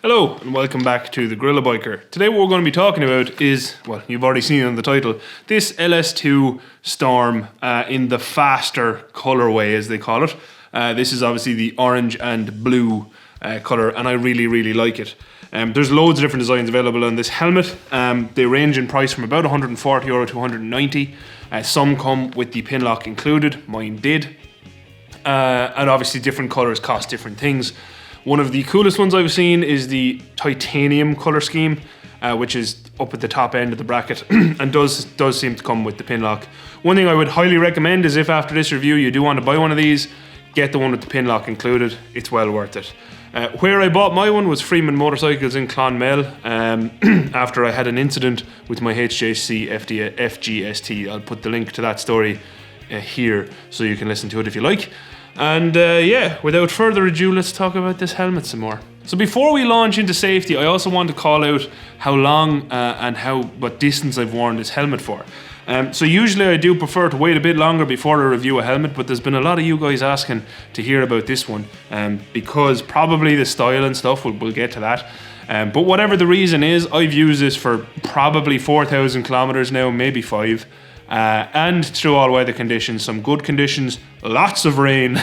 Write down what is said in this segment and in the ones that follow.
Hello and welcome back to the GorillaBiker. Today what we're going to be talking about is, well, you've already seen it in the title, this LS2 Storm in the faster colorway as they call it. This is obviously the orange and blue color and I really like it. There's loads of different designs available on this helmet. They range in price from about €140 to €190. Some come with the pin lock included, mine did. And obviously different colors cost different things. One of the coolest ones I've seen is the titanium color scheme, which is up at the top end of the bracket and does seem to come with the pin lock. One thing I would highly recommend is if after this review you do want to buy one of these, get the one with the pin lock included. It's well worth it. Where I bought my one was Freeman Motorcycles in Clonmel after I had an incident with my HJC FGST. I'll put the link to that story here so you can listen to it if you like. And yeah, without further ado, let's talk about this helmet some more. So before we launch into safety, I also want to call out how long and what distance I've worn this helmet for. So usually I do prefer to wait a bit longer before I review a helmet, but there's been a lot of you guys asking to hear about this one because probably the style and stuff, we'll get to that. But whatever the reason is, I've used this for probably 4,000 kilometers now, maybe 5. And through all weather conditions, some good conditions, lots of rain,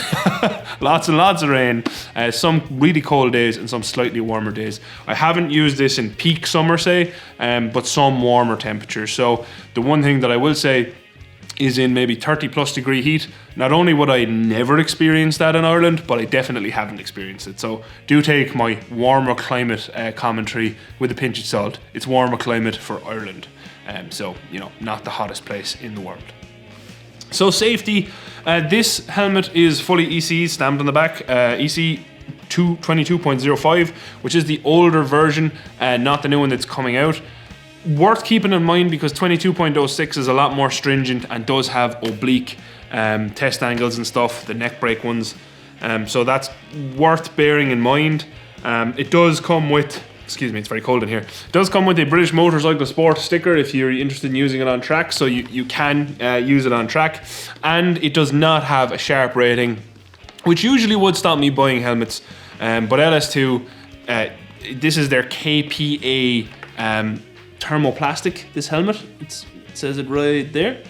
lots and lots of rain, some really cold days and some slightly warmer days. I haven't used this in peak summer, say, but some warmer temperatures. So the one thing that I will say is in maybe 30 plus degree heat, not only would I never experience that in Ireland, but I definitely haven't experienced it. So do take my warmer climate commentary with a pinch of salt. It's warmer climate for Ireland. So, you know, not the hottest place in the world. So safety, this helmet is fully EC stamped on the back, EC 22.05, which is the older version, not the new one that's coming out. Worth keeping in mind because 22.06 is a lot more stringent and does have oblique test angles and stuff, the neck brake ones. So that's worth bearing in mind. It does come with, excuse me, it's very cold in here. It does come with a British Motorcycle Sport sticker if you're interested in using it on track, so you can use it on track. And it does not have a sharp rating, which usually would stop me buying helmets. But LS2, this is their KPA thermoplastic, this helmet. It says it right there.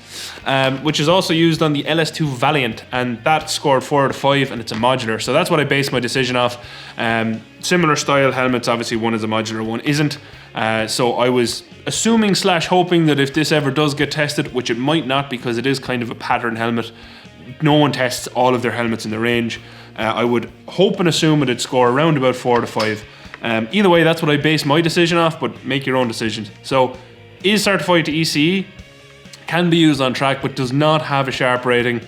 Which is also used on the LS2 Valiant, and that scored 4 out of 5, and it's a modular. So that's what I based my decision off. Similar style helmets, obviously one is a modular, one isn't. So I was assuming / hoping that if this ever does get tested, which it might not because it is kind of a pattern helmet, no one tests all of their helmets in the range. I would hope and assume it'd score around about 4 out of 5. Either way, that's what I based my decision off, but make your own decision. So, is certified to ECE, can be used on track, but does not have a sharp rating.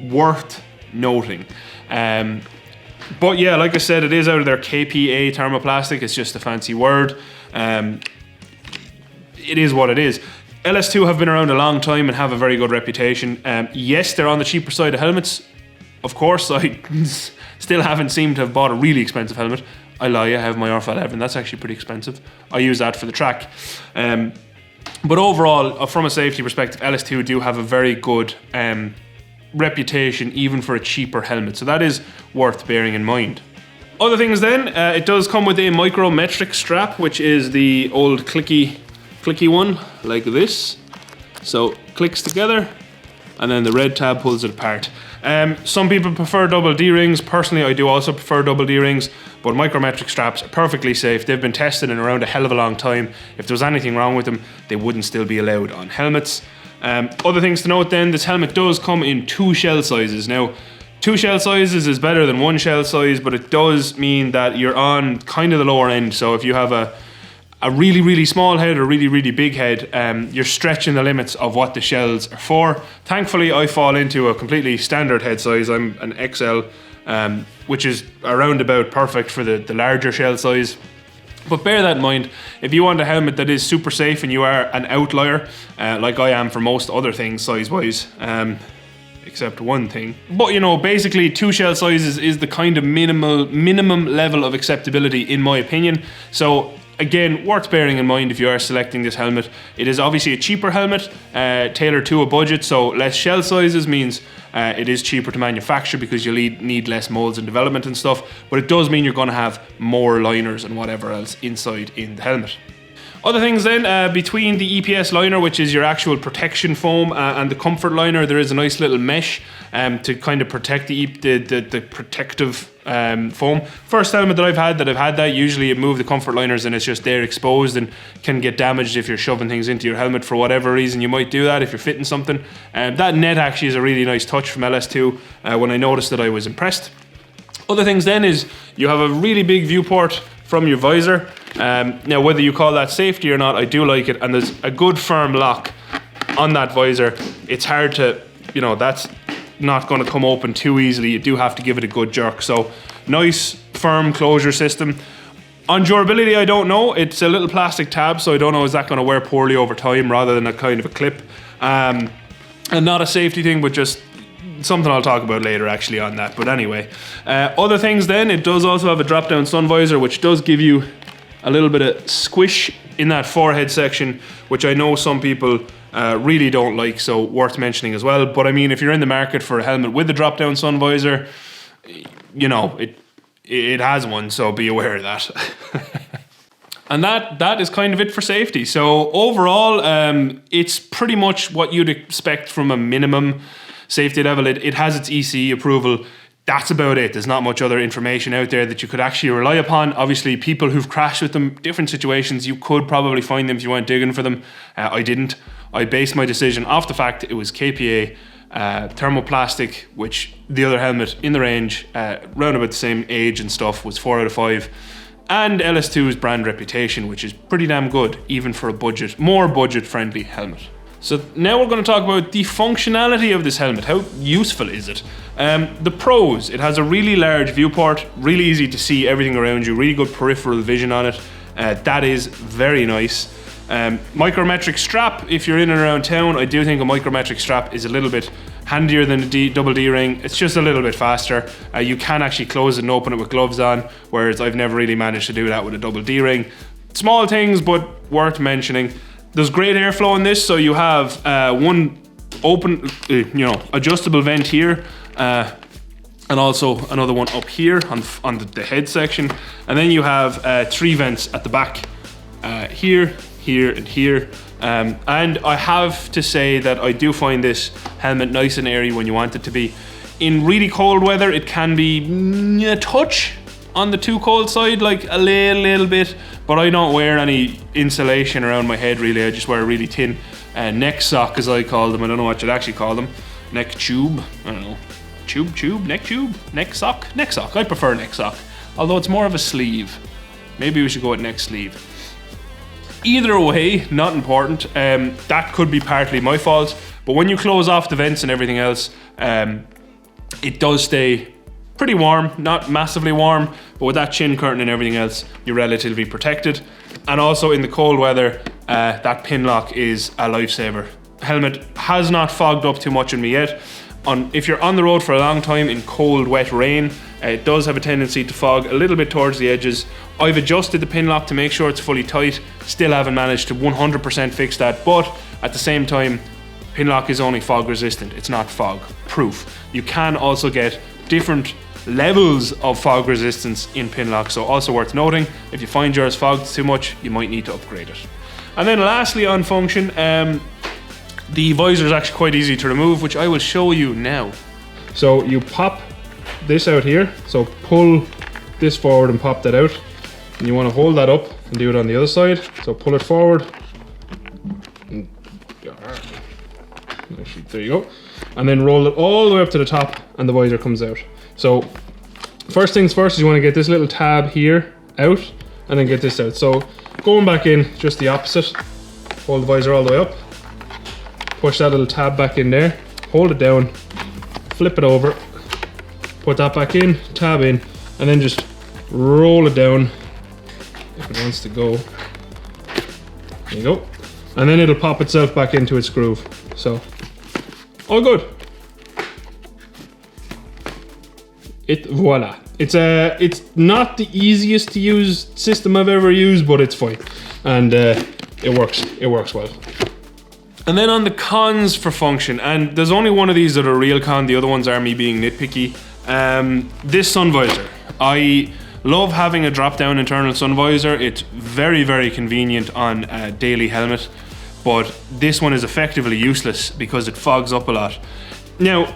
Worth noting. But yeah, like I said, it is out of their KPA thermoplastic. It's just a fancy word. It is what it is. LS2 have been around a long time and have a very good reputation. Yes, they're on the cheaper side of helmets. Of course, I still haven't seemed to have bought a really expensive helmet. I lie, I have my Orsa 11, that's actually pretty expensive. I use that for the track. But overall, from a safety perspective, LS2 do have a very good reputation, even for a cheaper helmet. So that is worth bearing in mind. Other things then, it does come with a micrometric strap, which is the old clicky one, like this. So clicks together, and then the red tab pulls it apart. Some people prefer double D-rings. Personally, I do also prefer double D-rings, but micrometric straps are perfectly safe. They've been tested and around a hell of a long time. If there was anything wrong with them, they wouldn't still be allowed on helmets. Other things to note then, this helmet does come in 2 shell sizes. Now, 2 shell sizes is better than 1 shell size, but it does mean that you're on kind of the lower end. So if you have a really small head or really big head, you're stretching the limits of what the shells are for. Thankfully, I fall into a completely standard head size. I'm an XL, which is around about perfect for the larger shell size. But bear that in mind, if you want a helmet that is super safe and you are an outlier, like I am for most other things size-wise, except one thing. But you know, basically 2 shell sizes is the kind of minimum level of acceptability in my opinion. So again, worth bearing in mind if you are selecting this helmet. It is obviously a cheaper helmet, tailored to a budget, so less shell sizes means it is cheaper to manufacture because you'll need less molds and development and stuff, but it does mean you're going to have more liners and whatever else inside in the helmet. Other things then, between the EPS liner, which is your actual protection foam, and the comfort liner, there is a nice little mesh to kind of protect the protective foam. First helmet that I've had that, usually it moved the comfort liners and it's just there exposed and can get damaged if you're shoving things into your helmet for whatever reason. You might do that if you're fitting something. That net actually is a really nice touch from LS2. When I noticed that, I was impressed. Other things then is you have a really big viewport from your visor. Now, whether you call that safety or not, I do like it, and there's a good firm lock on that visor. It's hard to, you know, that's not going to come open too easily. You do have to give it a good jerk. So nice firm closure system. On durability, I don't know. It's a little plastic tab, so I don't know, is that going to wear poorly over time rather than a kind of a clip. And not a safety thing, but just something I'll talk about later actually on that. But anyway, other things then, it does also have a drop down sun visor, which does give you a little bit of squish in that forehead section, which I know some people really don't like, so worth mentioning as well. But I mean, if you're in the market for a helmet with a drop down sun visor, you know, it has one, so be aware of that. And that is kind of it for safety. So overall, it's pretty much what you'd expect from a minimum safety level. It has its ECE approval. That's about it. There's not much other information out there that you could actually rely upon. Obviously, people who've crashed with them, different situations, you could probably find them if you went digging for them. I didn't. I based my decision off the fact it was KPA, thermoplastic, which the other helmet in the range, round about the same age and stuff, was 4 out of 5. And LS2's brand reputation, which is pretty damn good, even for a more budget-friendly helmet. So now we're going to talk about the functionality of this helmet. How useful is it? The pros: it has a really large viewport, really easy to see everything around you, really good peripheral vision on it. That is very nice. Micrometric strap, if you're in and around town, I do think a micrometric strap is a little bit handier than a double D ring. It's just a little bit faster. You can actually close it and open it with gloves on, whereas I've never really managed to do that with a double D ring. Small things, but worth mentioning. There's great airflow in this, so you have one open, adjustable vent here, and also another one up here on the head section, and then you have 3 vents at the back, here, here, and here. And I have to say that I do find this helmet nice and airy when you want it to be. In really cold weather, it can be a touch on the too cold side, like a little bit, but I don't wear any insulation around my head really. I just wear a really thin neck sock, as I call them. I don't know what you'd actually call them. Neck tube, I don't know. Tube, neck sock. I prefer neck sock, although it's more of a sleeve. Maybe we should go with neck sleeve. Either way, not important. That could be partly my fault, but when you close off the vents and everything else, it does stay pretty warm, not massively warm, but with that chin curtain and everything else, you're relatively protected. And also in the cold weather, that pin lock is a lifesaver. Helmet has not fogged up too much on me yet. If you're on the road for a long time in cold, wet rain, it does have a tendency to fog a little bit towards the edges. I've adjusted the pin lock to make sure it's fully tight. Still haven't managed to 100% fix that, but at the same time, pin lock is only fog resistant. It's not fog proof. You can also get different levels of fog resistance in pin lock, so also worth noting. If you find yours fogged too much, you might need to upgrade it. And then lastly, on function, the visor is actually quite easy to remove, which I will show you now. So you pop this out here, so pull this forward and pop that out, and you want to hold that up and do it on the other side. So pull it forward, actually, there you go, and then roll it all the way up to the top, and the visor comes out. So first things first is you want to get this little tab here out, and then get this out. So going back in, just the opposite. Hold the visor all the way up, push that little tab back in there, hold it down, flip it over, put that back in, tab in, and then just roll it down if it wants to go. There you go. And then it'll pop itself back into its groove. So, all good. Voila. It's not the easiest to use system I've ever used, but it's fine, and it works well. And then on the cons for function, and there's only one of these that are a real con, the other ones are me being nitpicky. This sun visor, I love having a drop down internal sun visor. It's very, very convenient on a daily helmet, but this one is effectively useless because it fogs up a lot. Now,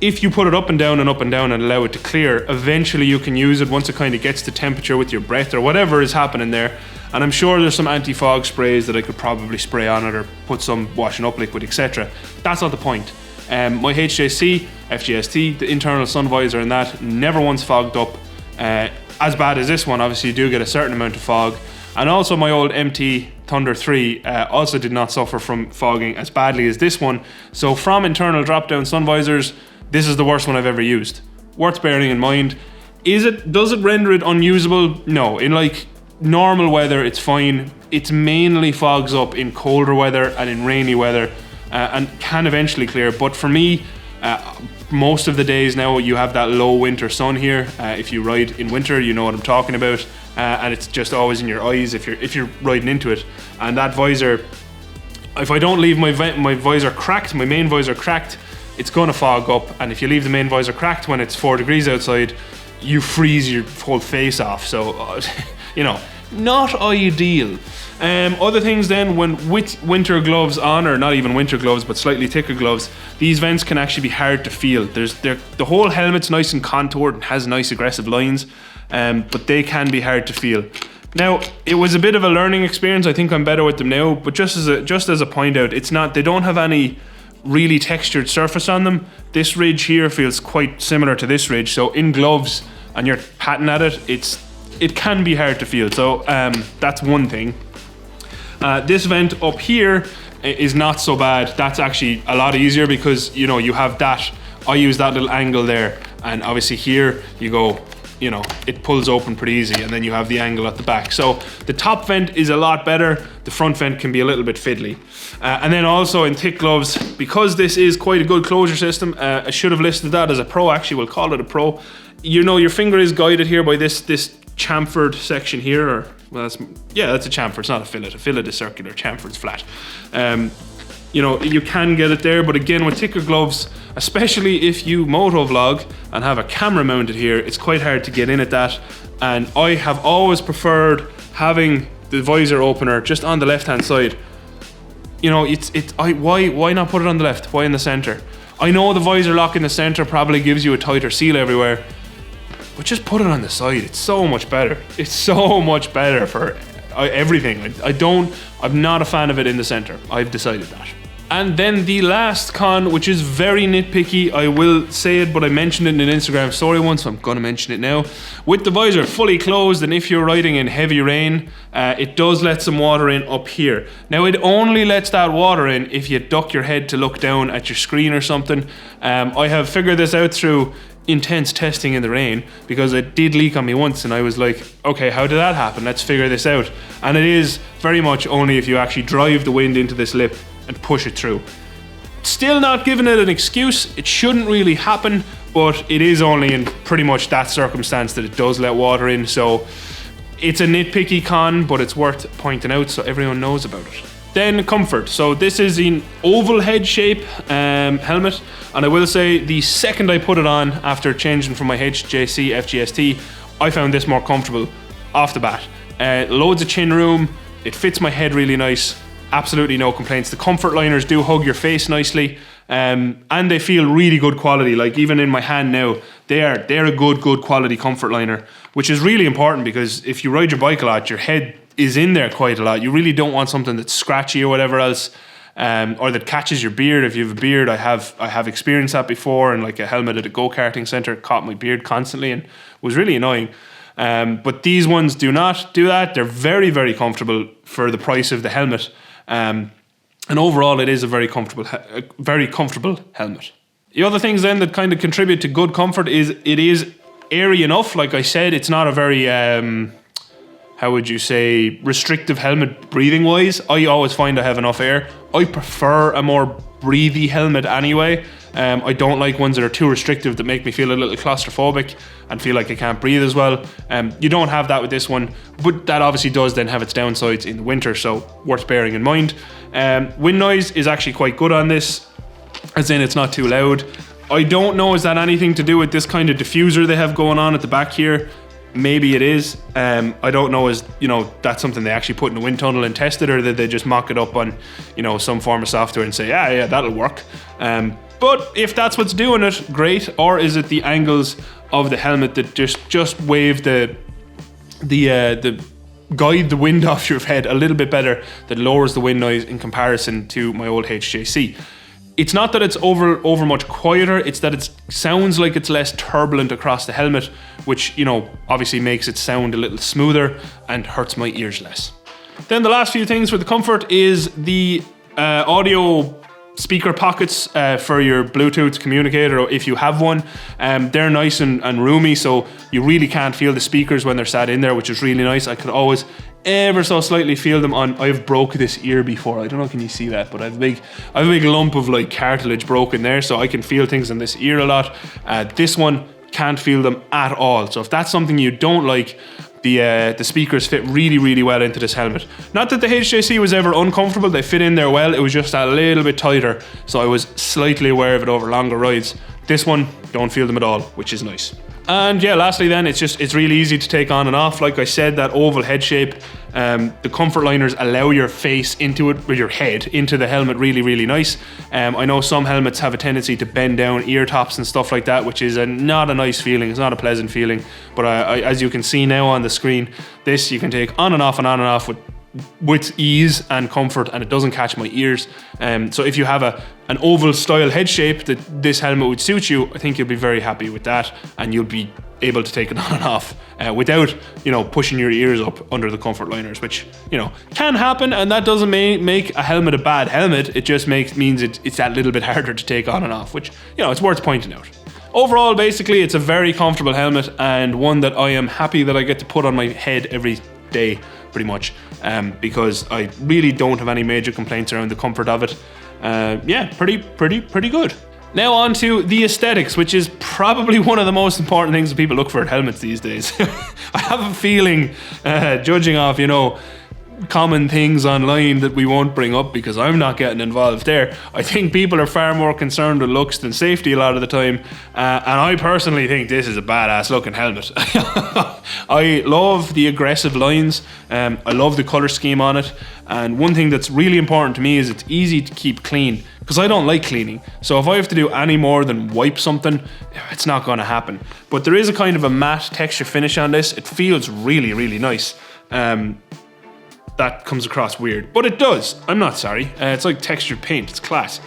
if you put it up and down and allow it to clear, eventually you can use it once it kind of gets to temperature with your breath or whatever is happening there. And I'm sure there's some anti-fog sprays that I could probably spray on it or put some washing up liquid, etc. That's not the point. My HJC FGST, the internal sun visor in that, never once fogged up. As bad as this one, obviously you do get a certain amount of fog. And also my old MT Thunder 3 also did not suffer from fogging as badly as this one. So from internal drop-down sun visors, this is the worst one I've ever used. Worth bearing in mind. Does it render it unusable? No. In like normal weather, it's fine. It mainly fogs up in colder weather and in rainy weather, and can eventually clear. But for me, most of the days now, you have that low winter sun here. If you ride in winter, you know what I'm talking about. And it's just always in your eyes if you're riding into it. And that visor, if I don't leave my visor cracked, my main visor cracked, it's gonna fog up. And if you leave the main visor cracked when it's 4 degrees outside, you freeze your whole face off. So, you know, not ideal. Other things then, when with winter gloves on, or not even winter gloves, but slightly thicker gloves, these vents can actually be hard to feel. The whole helmet's nice and contoured and has nice aggressive lines, but they can be hard to feel. Now, it was a bit of a learning experience. I think I'm better with them now, but just as a point out, they don't have any really textured surface on them. This ridge here feels quite similar to this ridge, so in gloves and you're patting at it, it can be hard to feel. So that's one thing. This vent up here is not so bad. That's actually a lot easier because, you know, you have that, I use that little angle there, and obviously here you go, you know, it pulls open pretty easy, and then you have the angle at the back. So the top vent is a lot better. The front vent can be a little bit fiddly. And then also in thick gloves, because this is quite a good closure system, I should have listed that as a pro. Actually, we'll call it a pro. You know, your finger is guided here by this chamfered section here, or well, that's a chamfer. It's not a fillet. A fillet is circular. Chamfered's flat. You know, you can get it there, but again, with thicker gloves, especially if you moto vlog and have a camera mounted here, it's quite hard to get in at that. And I have always preferred having the visor opener just on the left-hand side. You know, why not put it on the left? Why in the center? I know the visor lock in the center probably gives you a tighter seal everywhere, but just put it on the side. It's so much better. It's so much better for everything. I'm not a fan of it in the center. I've decided that. And then the last con, which is very nitpicky, I will say it, but I mentioned it in an Instagram story once, so I'm gonna mention it now. With the visor fully closed, and if you're riding in heavy rain, it does let some water in up here. Now, it only lets that water in if you duck your head to look down at your screen or something. I have figured this out through intense testing in the rain, because it did leak on me once, and I was like, okay, how did that happen? Let's figure this out. And it is very much only if you actually drive the wind into this lip and push it through. Still not giving it an excuse. It shouldn't really happen, but it is only in pretty much that circumstance that it does let water in. So it's a nitpicky con, but it's worth pointing out so everyone knows about it. Then comfort. So this is an oval head shape helmet, and I will say the second I put it on after changing from my HJC FGST, I found this more comfortable off the bat. Loads of chin room. It fits my head really nice. Absolutely no complaints. The comfort liners do hug your face nicely, and they feel really good quality. Like even in my hand now, they're a good quality comfort liner, which is really important because if you ride your bike a lot, your head is in there quite a lot. You really don't want something that's scratchy or whatever else, or that catches your beard. If you have a beard, I have experienced that before, and like a helmet at a go-karting center caught my beard constantly and was really annoying. But these ones do not do that. They're very, very comfortable for the price of the helmet. And overall, it is a very comfortable helmet. The other things then that kind of contribute to good comfort is it is airy enough. Like I said, it's not a very, how would you say, restrictive helmet breathing wise. I always find I have enough air. I prefer a more breathy helmet anyway. I don't like ones that are too restrictive that make me feel a little claustrophobic and feel like I can't breathe as well. You don't have that with this one, but that obviously does then have its downsides in the winter, so worth bearing in mind. Wind noise is actually quite good on this, as in it's not too loud. I don't know, is that anything to do with this kind of diffuser they have going on at the back here? Maybe it is. I don't know, is, you know, that's something they actually put in a wind tunnel and test it, or did they just mock it up on, you know, some form of software and say, yeah, that'll work. But if that's what's doing it, great. Or is it the angles of the helmet that just wave the guide the wind off your head a little bit better, that lowers the wind noise in comparison to my old HJC. It's not that it's over much quieter, it's that it sounds like it's less turbulent across the helmet, which, you know, obviously makes it sound a little smoother and hurts my ears less. Then the last few things for the comfort is the audio speaker pockets for your Bluetooth communicator, if you have one. They're nice and roomy, so you really can't feel the speakers when they're sat in there, which is really nice. I could always ever so slightly feel them on. I've broke this ear before, I don't know, can you see that, but I have a big lump of like cartilage broken there, so I can feel things in this ear a lot. This one can't feel them at all, so if that's something you don't like, the speakers fit really well into this helmet. Not that the HJC was ever uncomfortable, they fit in there well, it was just a little bit tighter, so I was slightly aware of it over longer rides. This one, don't feel them at all, which is nice. And yeah, lastly then, it's really easy to take on and off. Like I said, that oval head shape, the comfort liners allow your face into it, with your head into the helmet really nice. I know some helmets have a tendency to bend down ear tops and stuff like that, which is not a nice feeling, it's not a pleasant feeling. But as you can see now on the screen, this you can take on and off with ease and comfort, and it doesn't catch my ears. So if you have an oval style head shape that this helmet would suit you, I think you'll be very happy with that, and you'll be able to take it on and off without, you know, pushing your ears up under the comfort liners, which, you know, can happen, and that doesn't make a helmet a bad helmet. It just means it's that little bit harder to take on and off, which, you know, it's worth pointing out. Overall, basically, it's a very comfortable helmet, and one that I am happy that I get to put on my head every day, pretty much, because I really don't have any major complaints around the comfort of it. Yeah, pretty good. Now on to the aesthetics, which is probably one of the most important things that people look for at helmets these days. I have a feeling, judging off, you know, common things online that we won't bring up because I'm not getting involved there, I think people are far more concerned with looks than safety a lot of the time, and I personally think this is a badass looking helmet. I love the aggressive lines, I love the colour scheme on it, and one thing that's really important to me is it's easy to keep clean, because I don't like cleaning, so if I have to do any more than wipe something, it's not going to happen. But there is a kind of a matte texture finish on this. It feels really nice. That comes across weird, but it does. I'm not sorry. It's like textured paint, it's class.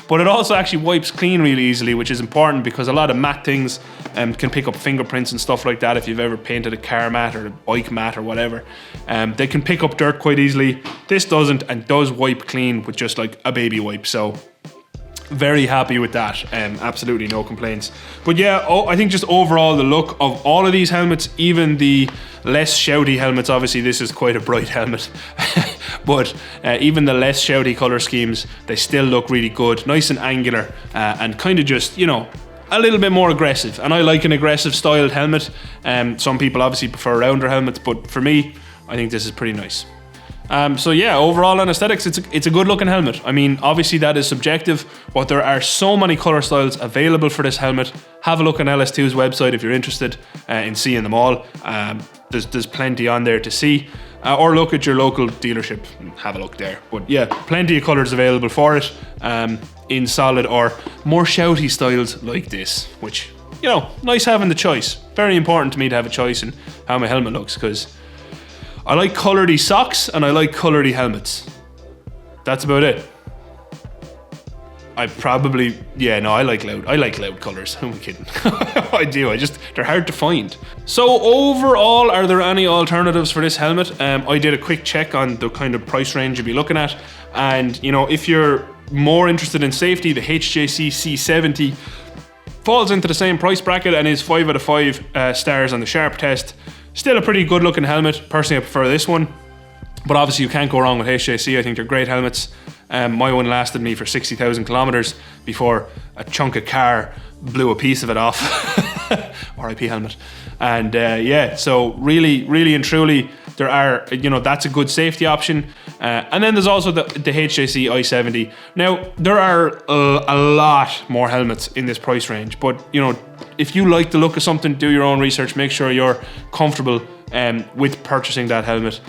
But it also actually wipes clean really easily, which is important because a lot of matte things can pick up fingerprints and stuff like that. If you've ever painted a car mat or a bike mat or whatever, they can pick up dirt quite easily. This doesn't, and does wipe clean with just like a baby wipe, so very happy with that. Absolutely no complaints. But yeah, I think just overall the look of all of these helmets, even the less shouty helmets, obviously this is quite a bright helmet, but even the less shouty colour schemes, they still look really good, nice and angular, and kind of just, you know, a little bit more aggressive. And I like an aggressive styled helmet. Some people obviously prefer rounder helmets, but for me, I think this is pretty nice. So yeah, overall on aesthetics, it's a good looking helmet. I mean, obviously that is subjective, but there are so many colour styles available for this helmet. Have a look on LS2's website if you're interested in seeing them all. There's plenty on there to see, or look at your local dealership and have a look there. But yeah, plenty of colours available for it, in solid or more shouty styles like this, which, you know, nice having the choice. Very important to me to have a choice in how my helmet looks, because I like coloured-y socks and I like coloured-y helmets. That's about it. I like loud colours. Who am I kidding? I do, they're hard to find. So overall, are there any alternatives for this helmet? I did a quick check on the kind of price range you'd be looking at, and you know, if you're more interested in safety, the HJC C70 falls into the same price bracket and is 5 out of 5 stars on the Sharp test. Still a pretty good looking helmet. Personally, I prefer this one. But obviously you can't go wrong with HJC. I think they're great helmets. My one lasted me for 60,000 kilometers before a chunk of car blew a piece of it off. RIP helmet. And yeah, so really and truly, there are, you know, that's a good safety option. And then there's also the HJC i70. Now, there are a lot more helmets in this price range, but you know, if you like the look of something, do your own research, make sure you're comfortable with purchasing that helmet.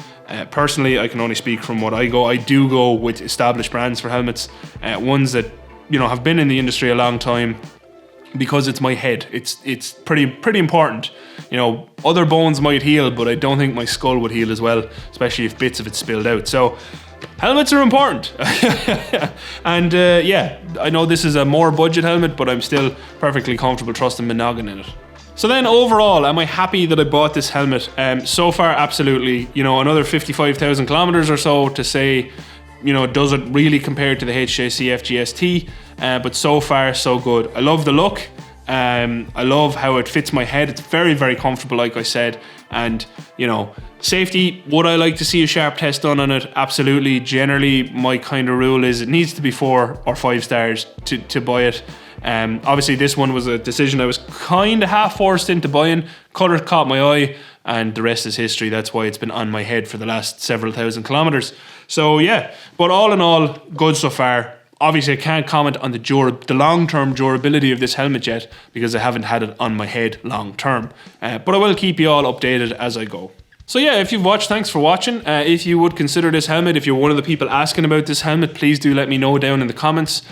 Personally, I can only speak from what I go. I do go with established brands for helmets, ones that, you know, have been in the industry a long time, because it's my head. It's pretty important. You know, other bones might heal, but I don't think my skull would heal as well, especially if bits of it spilled out. So helmets are important. And yeah, I know this is a more budget helmet, but I'm still perfectly comfortable trusting my noggin in it. So then overall, am I happy that I bought this helmet? So far, absolutely. You know, another 55,000 kilometers or so to say, you know, does it really compare to the HJC FGST? But so far, so good. I love the look. I love how it fits my head. It's very comfortable, like I said. And, you know, safety, would I like to see a sharp test done on it? Absolutely. Generally, my kind of rule is it needs to be 4 or 5 stars to buy it. Obviously, this one was a decision I was kind of half forced into buying. Colour caught my eye, and the rest is history. That's why it's been on my head for the last several thousand kilometers. So yeah, but all in all, good so far. Obviously, I can't comment on the long-term durability of this helmet yet, because I haven't had it on my head long-term. But I will keep you all updated as I go. So yeah, if you've watched, thanks for watching. If you would consider this helmet, if you're one of the people asking about this helmet, please do let me know down in the comments.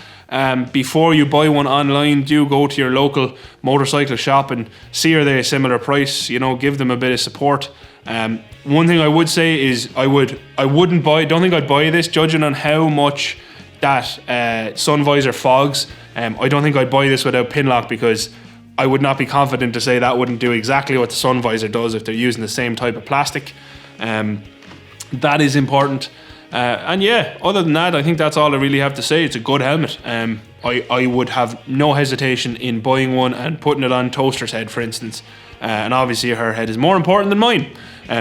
Before you buy one online, do go to your local motorcycle shop and see are they a similar price. You know, give them a bit of support. One thing I would say is don't think I'd buy this, judging on how much that sun visor fogs. I don't think I'd buy this without pin lock, because I would not be confident to say that wouldn't do exactly what the sun visor does if they're using the same type of plastic. That is important. And yeah, other than that, I think that's all I really have to say. It's a good helmet. I would have no hesitation in buying one and putting it on Toaster's head, for instance. And obviously her head is more important than mine,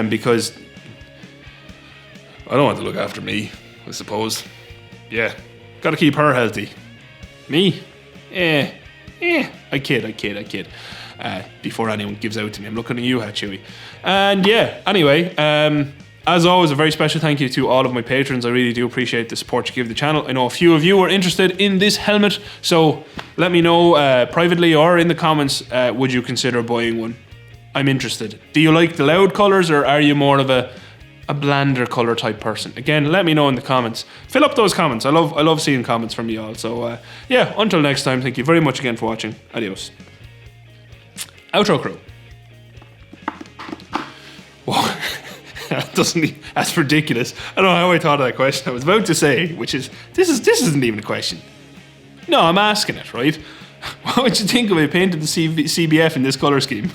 because I don't want to look after me, I suppose. Yeah, gotta keep her healthy. Me? I kid. Before anyone gives out to me, I'm looking at you, Chewie. And yeah, anyway, as always, a very special thank you to all of my patrons. I really do appreciate the support you give the channel. I know a few of you are interested in this helmet, so let me know privately or in the comments, would you consider buying one? I'm interested. Do you like the loud colours, or are you more of a blander colour type person? Again, let me know in the comments. Fill up those comments. I love seeing comments from you all. So yeah, until next time, thank you very much again for watching. Adios. Outro crew. Whoa. That's ridiculous. I don't know how I thought of that question. I was about to say, which is, this isn't even a question. No, I'm asking it, right? What would you think if I painted the CBF in this colour scheme?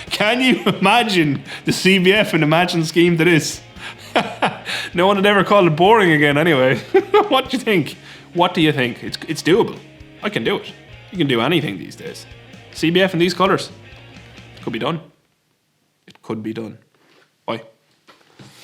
Can you imagine the CBF in the matching scheme to this? No one would ever call it boring again anyway. What do you think? What do you think? It's doable. I can do it. You can do anything these days. CBF in these colours. It could be done. It could be done. Bye.